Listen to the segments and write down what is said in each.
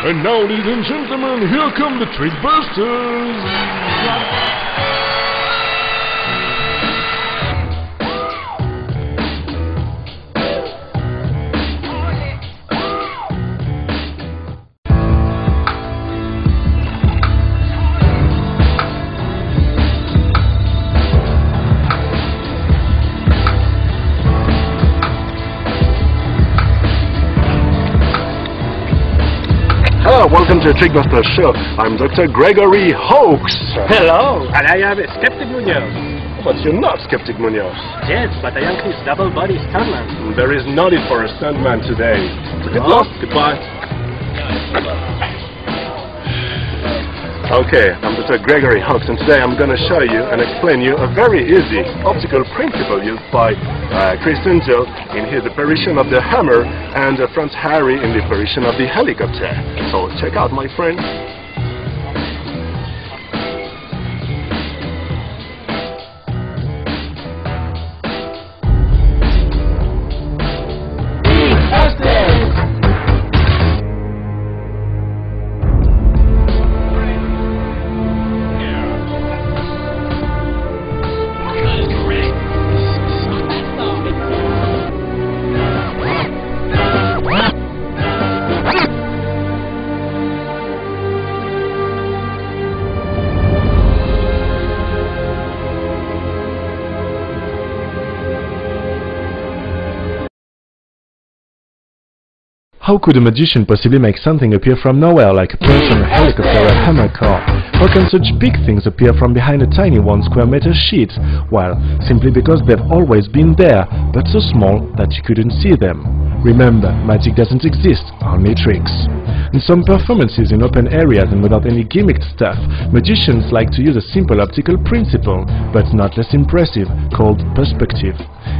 And now, ladies and gentlemen, here come the TRICKBUSTERS! Hello, welcome to the TRICKBUSTERS show. I'm Dr. Gregory Hoax. Hello, and I am Skeptic Munoz. But you're not Skeptic Munoz. Yes, but I am his double-body stuntman. There is no need for a stuntman today. So get lost. Goodbye. Okay, I'm Dr. Gregory Hoax, and today I'm going to show you and explain you a very easy optical principle used by Criss Angel in his apparition of the hammer and Franz Harrary in the apparition of the helicopter. So check out, my friend. How could a magician possibly make something appear from nowhere, like a person, a helicopter, or a hammer car? How can such big things appear from behind a tiny 1 square meter sheet? Well, simply because they've always been there, but so small that you couldn't see them. Remember, magic doesn't exist, only tricks. In some performances in open areas and without any gimmicked stuff, magicians like to use a simple optical principle, but not less impressive, called perspective.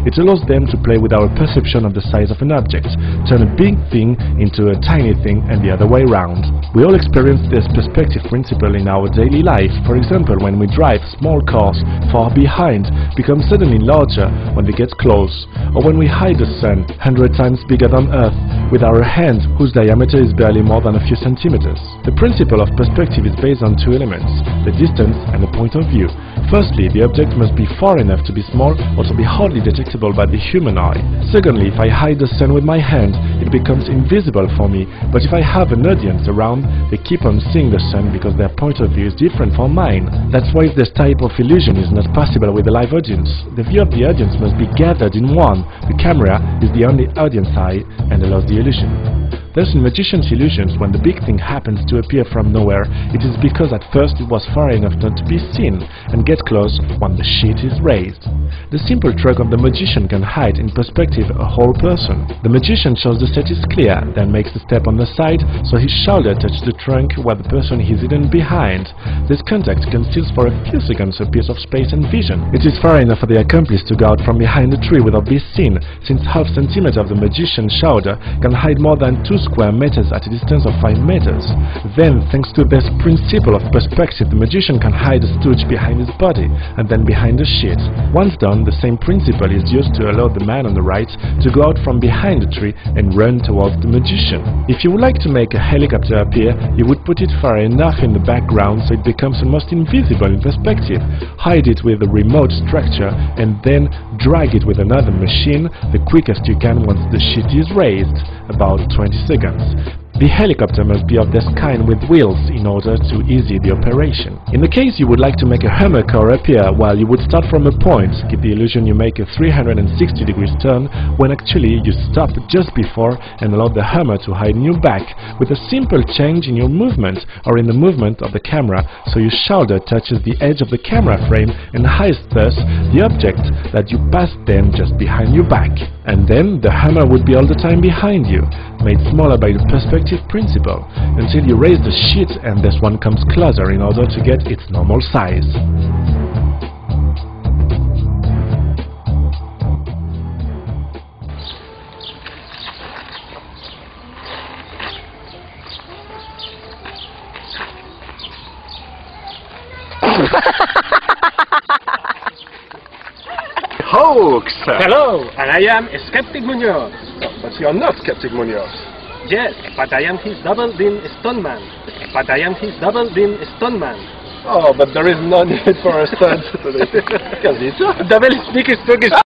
It allows them to play with our perception of the size of an object, turn a big thing into a tiny thing and the other way round. We all experience this perspective principle in our daily life. For example, when we drive, small cars far behind become suddenly larger when they get close, or when we hide the sun 100 times bigger than Earth with our hand whose diameter is barely more than a few centimeters. The principle of perspective is based on 2 elements, the distance and the point of view. Firstly, the object must be far enough to be small or to be hardly detectable by the human eye. Secondly, if I hide the sun with my hand, it becomes invisible for me, but if I have an audience around, they keep on seeing the sun because their point of view is different from mine. That's why this type of illusion is not possible with a live audience. The view of the audience must be gathered in one. The camera is the only audience eye and allows the illusion. Thus, in magician's illusions, when the big thing happens to appear from nowhere, it is because at first it was far enough not to be seen, and get close when the sheet is raised. The simple trick of the magician can hide in perspective a whole person. The magician shows the set is clear, then makes a step on the side, so his shoulder touches the trunk where the person is hidden behind. This contact conceals for a few seconds a piece of space and vision. It is far enough for the accomplice to go out from behind the tree without being seen, since half centimeter of the magician's shoulder can hide more than 2 square meters at a distance of 5 meters. Then, thanks to this principle of perspective, the magician can hide a stooge behind his body, and then behind the sheet. Once done, the same principle is used to allow the man on the right to go out from behind the tree and run towards the magician. If you would like to make a helicopter appear, you would put it far enough in the background so it becomes almost invisible in perspective. Hide it with a remote structure and then drag it with another machine the quickest you can once the sheet is raised, about 20 seconds. The helicopter must be of this kind with wheels in order to ease the operation. In the case you would like to make a hammer car appear, well, you would start from a point, give the illusion you make a 360 degrees turn, when actually you stop just before and allow the hammer to hide in your back, with a simple change in your movement or in the movement of the camera, so your shoulder touches the edge of the camera frame and hides thus the object that you passed then just behind your back. And then the hammer would be all the time behind you, made smaller by the perspective principle, until you raise the sheet and this one comes closer in order to get its normal size. Hoax! Hello, and I am Skeptic Munoz. But you're not Skeptic Munoz. Yes, but I am his double-beam stuntman. But I am his double-beam stuntman. Oh, but there is no need for a stunt today. Casito? Double speak is